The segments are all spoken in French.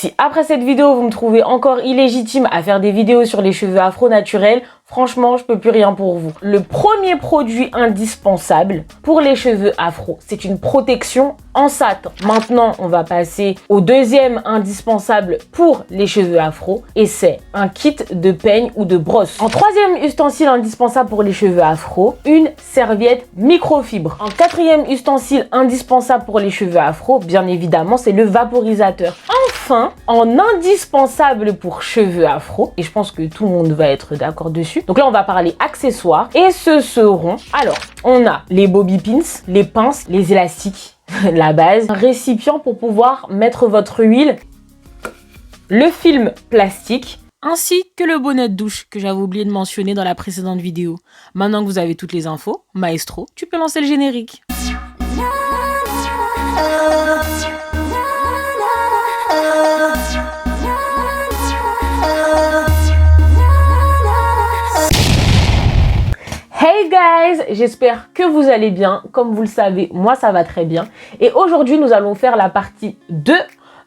Si après cette vidéo, vous me trouvez encore illégitime à faire des vidéos sur les cheveux afro naturels, franchement, je peux plus rien pour vous. Le premier produit indispensable pour les cheveux afro, c'est une protection en satin. Maintenant, on va passer au deuxième indispensable pour les cheveux afro et c'est un kit de peigne ou de brosse. En troisième ustensile indispensable pour les cheveux afro, une serviette microfibre. En quatrième ustensile indispensable pour les cheveux afro, bien évidemment, c'est le vaporisateur. Enfin, en indispensable pour cheveux afro, et je pense que tout le monde va être d'accord dessus. Donc là, on va parler accessoires et ce seront, alors, on a les bobby pins, les pinces, les élastiques, la base, un récipient pour pouvoir mettre votre huile, le film plastique, ainsi que le bonnet de douche que j'avais oublié de mentionner dans la précédente vidéo. Maintenant que vous avez toutes les infos, maestro, tu peux lancer le générique. Hey guys, j'espère que vous allez bien. Comme vous le savez, moi ça va très bien. Et aujourd'hui, nous allons faire la partie 2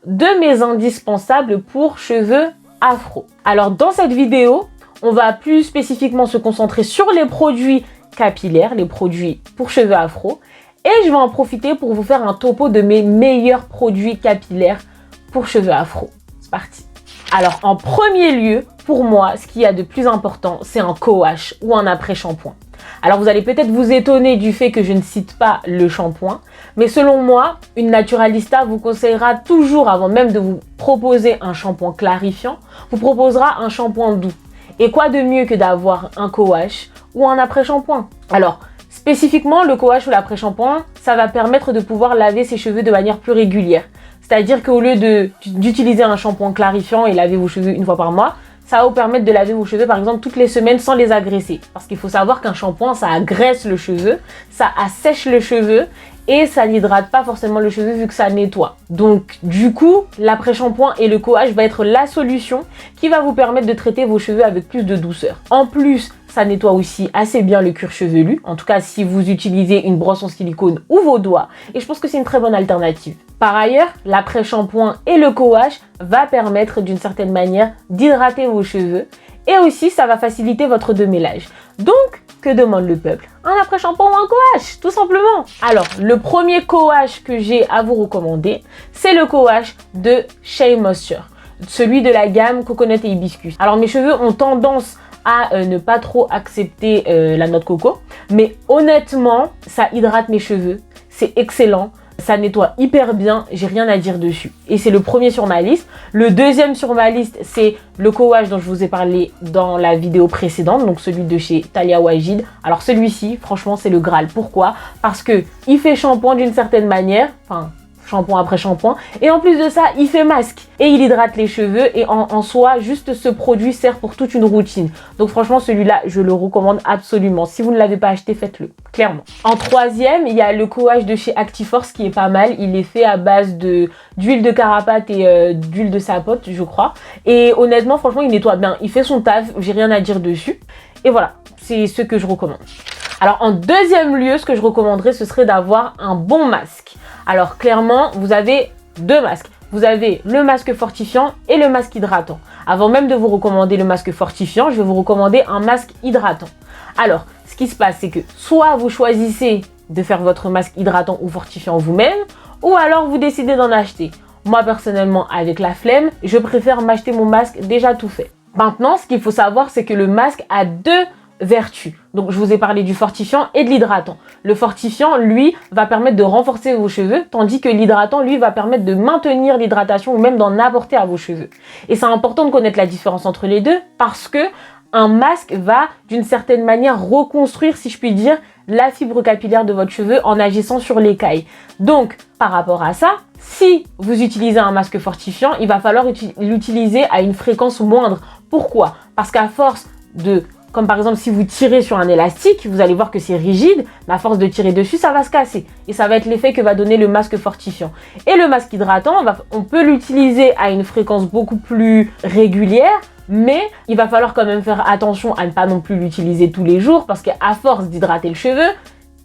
de mes indispensables pour cheveux afro. Alors dans cette vidéo, on va plus spécifiquement se concentrer sur les produits capillaires, les produits pour cheveux afro. Et je vais en profiter pour vous faire un topo de mes meilleurs produits capillaires pour cheveux afro. C'est parti. Alors en premier lieu, pour moi, ce qu'il y a de plus important, c'est un co-wash ou un après-shampoing. Alors vous allez peut-être vous étonner du fait que je ne cite pas le shampoing, mais selon moi, une naturalista vous conseillera toujours, avant même de vous proposer un shampoing clarifiant, vous proposera un shampoing doux. Et quoi de mieux que d'avoir un co-wash ou un après-shampoing? Alors, spécifiquement, le co-wash ou l'après-shampoing, ça va permettre de pouvoir laver ses cheveux de manière plus régulière. C'est-à-dire qu'au lieu d'utiliser un shampoing clarifiant et laver vos cheveux une fois par mois, ça va vous permettre de laver vos cheveux par exemple toutes les semaines sans les agresser. Parce qu'il faut savoir qu'un shampoing, ça agresse le cheveu, ça assèche le cheveu et ça n'hydrate pas forcément le cheveu vu que ça nettoie. Donc du coup, l'après-shampoing et le co-wash va être la solution qui va vous permettre de traiter vos cheveux avec plus de douceur. En plus, ça nettoie aussi assez bien le cuir chevelu, en tout cas si vous utilisez une brosse en silicone ou vos doigts, et je pense que c'est une très bonne alternative. Par ailleurs, l'après-shampoing et le co-wash va permettre d'une certaine manière d'hydrater vos cheveux et aussi ça va faciliter votre démêlage. Donc, que demande le peuple? Un après-shampoing ou un co-wash, tout simplement. Alors, le premier co-wash que j'ai à vous recommander, c'est le co-wash de Shea Moisture, celui de la gamme Coconut et Hibiscus. Alors, mes cheveux ont tendance à ne pas trop accepter la noix de coco, mais honnêtement, ça hydrate mes cheveux, c'est excellent. Ça nettoie hyper bien, j'ai rien à dire dessus. Et c'est le premier sur ma liste. Le deuxième sur ma liste, c'est le co-wash dont je vous ai parlé dans la vidéo précédente, donc celui de chez Talia Wajid. Alors celui-ci, franchement, c'est le Graal. Pourquoi? Parce que il fait shampoing d'une certaine manière, enfin shampoing après shampoing, et en plus de ça, il fait masque et il hydrate les cheveux et en soi, juste ce produit sert pour toute une routine. Donc franchement, celui-là, je le recommande absolument. Si vous ne l'avez pas acheté, faites-le, clairement. En troisième, il y a le co-wash de chez Actiforce qui est pas mal. Il est fait à base d'huile de carapate et d'huile de sapote, je crois. Et honnêtement, franchement, il nettoie bien. Il fait son taf, j'ai rien à dire dessus. Et voilà, c'est ce que je recommande. Alors en deuxième lieu, ce que je recommanderais, ce serait d'avoir un bon masque. Alors clairement, vous avez deux masques. Vous avez le masque fortifiant et le masque hydratant. Avant même de vous recommander le masque fortifiant, je vais vous recommander un masque hydratant. Alors, ce qui se passe, c'est que soit vous choisissez de faire votre masque hydratant ou fortifiant vous-même, ou alors vous décidez d'en acheter. Moi, personnellement, avec la flemme, je préfère m'acheter mon masque déjà tout fait. Maintenant, ce qu'il faut savoir, c'est que le masque a deux vertus. Donc, je vous ai parlé du fortifiant et de l'hydratant. Le fortifiant, lui, va permettre de renforcer vos cheveux, tandis que l'hydratant, lui, va permettre de maintenir l'hydratation ou même d'en apporter à vos cheveux. Et c'est important de connaître la différence entre les deux parce que un masque va, d'une certaine manière, reconstruire, si je puis dire, la fibre capillaire de votre cheveu en agissant sur l'écaille. Donc, par rapport à ça, si vous utilisez un masque fortifiant, il va falloir l'utiliser à une fréquence moindre. Pourquoi? Parce qu'à force de... Comme par exemple, si vous tirez sur un élastique, vous allez voir que c'est rigide, mais à force de tirer dessus, ça va se casser. Et ça va être l'effet que va donner le masque fortifiant. Et le masque hydratant, on peut l'utiliser à une fréquence beaucoup plus régulière, mais il va falloir quand même faire attention à ne pas non plus l'utiliser tous les jours, parce qu'à force d'hydrater le cheveu,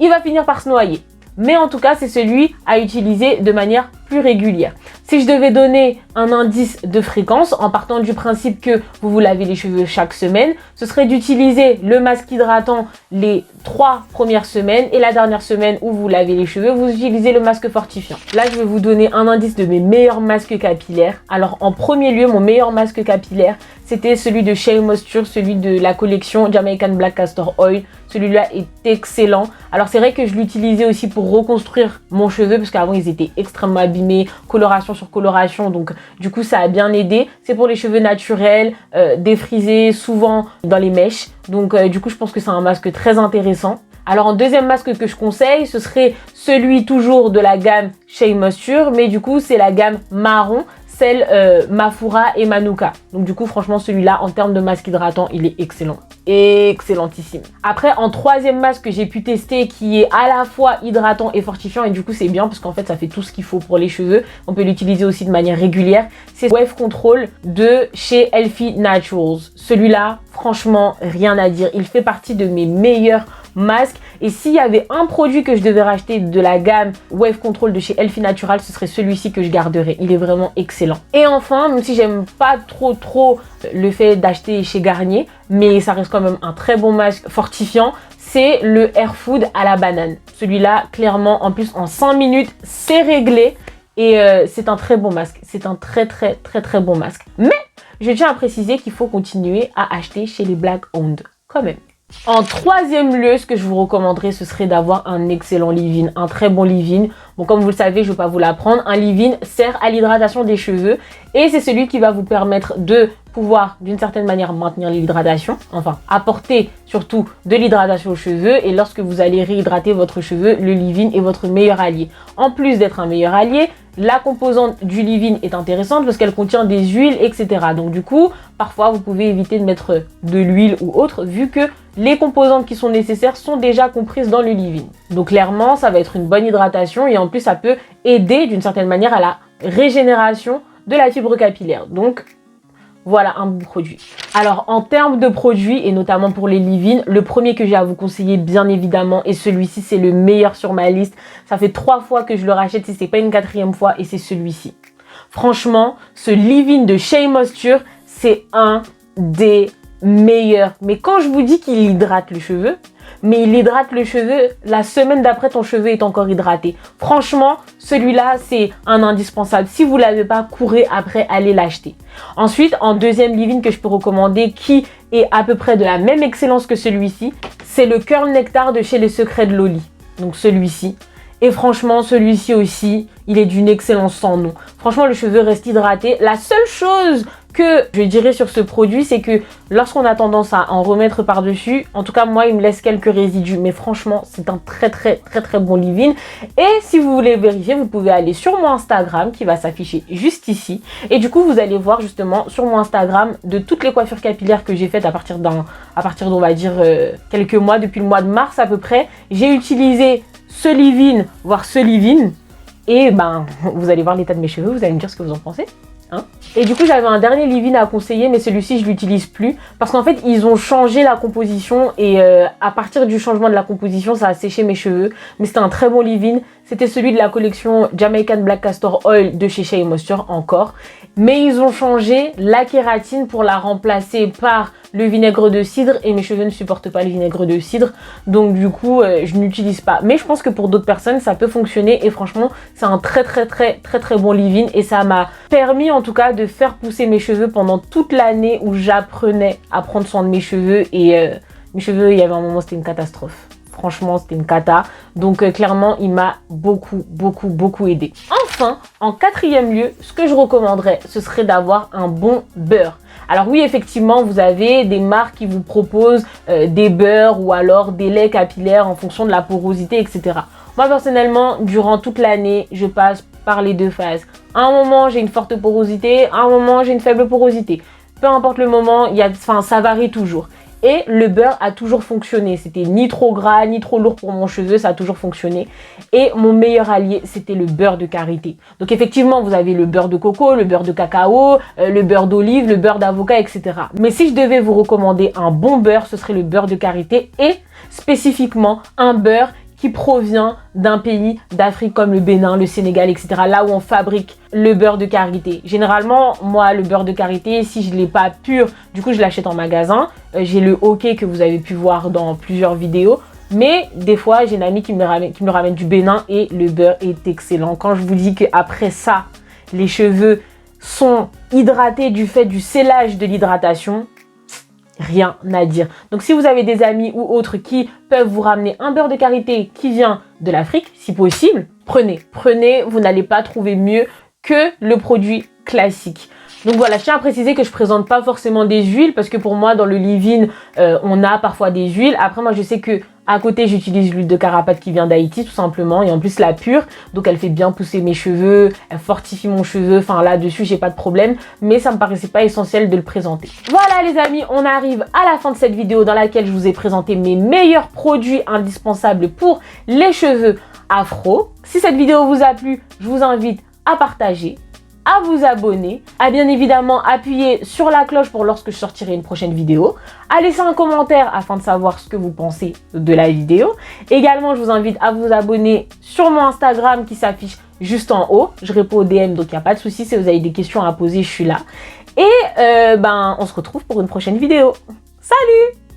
il va finir par se noyer. Mais en tout cas, c'est celui à utiliser de manière plus régulière. Si je devais donner un indice de fréquence, en partant du principe que vous vous lavez les cheveux chaque semaine, ce serait d'utiliser le masque hydratant les 3 premières semaines et la dernière semaine où vous lavez les cheveux, vous utilisez le masque fortifiant. Là, je vais vous donner un indice de mes meilleurs masques capillaires. Alors, en premier lieu, mon meilleur masque capillaire, c'était celui de Shea Moisture, celui de la collection Jamaican Black Castor Oil. Celui-là est excellent. Alors, c'est vrai que je l'utilisais aussi pour reconstruire mon cheveu parce qu'avant, ils étaient extrêmement abîmés, coloration sur coloration. Donc, du coup, ça a bien aidé. C'est pour les cheveux naturels, défrisés, souvent dans les mèches. Donc, du coup, je pense que c'est un masque très intéressant. Alors, en deuxième masque que je conseille, ce serait celui toujours de la gamme Shea Moisture, mais du coup, c'est la gamme marron, celle Mafura et Manuka. Donc, du coup, franchement, celui-là, en termes de masque hydratant, il est excellent. Excellentissime. Après, en troisième masque que j'ai pu tester, qui est à la fois hydratant et fortifiant, et du coup, c'est bien parce qu'en fait, ça fait tout ce qu'il faut pour les cheveux. On peut l'utiliser aussi de manière régulière. C'est Wave Control de chez Healthy Naturals. Celui-là, franchement, rien à dire. Il fait partie de mes meilleurs masque. Et s'il y avait un produit que je devais racheter de la gamme Wave Control de chez Healthy Natural, ce serait celui-ci que je garderais. Il est vraiment excellent. Et enfin, même si j'aime pas trop le fait d'acheter chez Garnier, mais ça reste quand même un très bon masque fortifiant, c'est le Air Food à la banane. Celui-là, clairement, en plus, en 5 minutes, c'est réglé. Et c'est un très bon masque. C'est un très bon masque. Mais je tiens à préciser qu'il faut continuer à acheter chez les Black Owned quand même. En troisième lieu, ce que je vous recommanderais, ce serait d'avoir un excellent leave-in, un très bon leave-in. Bon, comme vous le savez, je ne vais pas vous l'apprendre. Un leave-in sert à l'hydratation des cheveux et c'est celui qui va vous permettre de pouvoir, d'une certaine manière, maintenir l'hydratation. Enfin, apporter surtout de l'hydratation aux cheveux et lorsque vous allez réhydrater votre cheveu, le leave-in est votre meilleur allié. En plus d'être un meilleur allié, la composante du leave-in est intéressante parce qu'elle contient des huiles, etc. Donc du coup, parfois, vous pouvez éviter de mettre de l'huile ou autre vu que les composantes qui sont nécessaires sont déjà comprises dans le leave-in. Donc clairement, ça va être une bonne hydratation et en plus, ça peut aider d'une certaine manière à la régénération de la fibre capillaire. Donc voilà un bon produit. Alors en termes de produits et notamment pour les leave-in, le premier que j'ai à vous conseiller bien évidemment et celui-ci c'est le meilleur sur ma liste. Ça fait 3 fois que je le rachète si c'est pas une 4e fois et c'est celui-ci. Franchement, ce leave-in de Shea Moisture, c'est un des meilleurs. Mais quand je vous dis qu'il hydrate le cheveu, mais il hydrate le cheveu, la semaine d'après, ton cheveu est encore hydraté. Franchement, celui-là, c'est un indispensable. Si vous ne l'avez pas, courez après, allez l'acheter. Ensuite, en deuxième leave-in que je peux recommander, qui est à peu près de la même excellence que celui-ci, c'est le Curl Nectar de chez Les Secrets de Loli. Donc celui-ci. Et franchement, celui-ci aussi, il est d'une excellence sans nom. Franchement, le cheveu reste hydraté. La seule chose que je dirais sur ce produit, c'est que lorsqu'on a tendance à en remettre par-dessus, en tout cas, moi, il me laisse quelques résidus. Mais franchement, c'est un très bon leave-in. Et si vous voulez vérifier, vous pouvez aller sur mon Instagram qui va s'afficher juste ici. Et du coup, vous allez voir justement sur mon Instagram de toutes les coiffures capillaires que j'ai faites à partir d'on va dire quelques mois, depuis le mois de mars à peu près. J'ai utilisé ce leave-in, voire ce leave-in. Et ben, vous allez voir l'état de mes cheveux, vous allez me dire ce que vous en pensez. Hein. Et du coup, j'avais un dernier leave-in à conseiller, mais celui-ci, je l'utilise plus. Parce qu'en fait, ils ont changé la composition. Et à partir du changement de la composition, ça a séché mes cheveux. Mais c'était un très bon leave-in. C'était celui de la collection Jamaican Black Castor Oil de chez Shea Moisture encore. Mais ils ont changé la kératine pour la remplacer par le vinaigre de cidre. Et mes cheveux ne supportent pas le vinaigre de cidre. Donc du coup, je n'utilise pas. Mais je pense que pour d'autres personnes, ça peut fonctionner. Et franchement, c'est un très bon leave-in. Et ça m'a permis en tout cas de faire pousser mes cheveux pendant toute l'année où j'apprenais à prendre soin de mes cheveux. Et mes cheveux, il y avait un moment, c'était une catastrophe. Franchement, c'était une cata. Donc, clairement, il m'a beaucoup aidé. Enfin, en 4e lieu, ce que je recommanderais, ce serait d'avoir un bon beurre. Alors oui, effectivement, vous avez des marques qui vous proposent des beurres ou alors des laits capillaires en fonction de la porosité, etc. Moi, personnellement, durant toute l'année, je passe par les 2 phases. À un moment, j'ai une forte porosité. À un moment, j'ai une faible porosité. Peu importe le moment, ça varie toujours. Et le beurre a toujours fonctionné. C'était ni trop gras, ni trop lourd pour mon cheveu. Ça a toujours fonctionné. Et mon meilleur allié, c'était le beurre de karité. Donc effectivement, vous avez le beurre de coco, le beurre de cacao, le beurre d'olive, le beurre d'avocat, etc. Mais si je devais vous recommander un bon beurre, ce serait le beurre de karité. Et spécifiquement, un beurre qui provient d'un pays d'Afrique comme le Bénin, le Sénégal, etc. Là où on fabrique le beurre de karité. Généralement, moi, le beurre de karité, si je ne l'ai pas pur, du coup, je l'achète en magasin. J'ai le hockey que vous avez pu voir dans plusieurs vidéos. Mais des fois, j'ai une amie qui me ramène du Bénin et le beurre est excellent. Quand je vous dis qu'après ça, les cheveux sont hydratés du fait du scellage de l'hydratation, rien à dire. Donc si vous avez des amis ou autres qui peuvent vous ramener un beurre de karité qui vient de l'Afrique, si possible, prenez. Prenez, vous n'allez pas trouver mieux que le produit classique. Donc voilà, je tiens à préciser que je présente pas forcément des huiles parce que pour moi, dans le leave-in, on a parfois des huiles. Après, moi, je sais que à côté, j'utilise l'huile de carapate qui vient d'Haïti, tout simplement. Et en plus, la pure. Donc, elle fait bien pousser mes cheveux. Elle fortifie mon cheveu. Enfin, là-dessus, j'ai pas de problème. Mais ça me paraissait pas essentiel de le présenter. Voilà, les amis, on arrive à la fin de cette vidéo dans laquelle je vous ai présenté mes meilleurs produits indispensables pour les cheveux afro. Si cette vidéo vous a plu, je vous invite à partager, à vous abonner, à bien évidemment appuyer sur la cloche pour lorsque je sortirai une prochaine vidéo, à laisser un commentaire afin de savoir ce que vous pensez de la vidéo. Également, je vous invite à vous abonner sur mon Instagram qui s'affiche juste en haut. Je réponds aux DM, donc il n'y a pas de souci. Si vous avez des questions à poser, je suis là. Et on se retrouve pour une prochaine vidéo. Salut!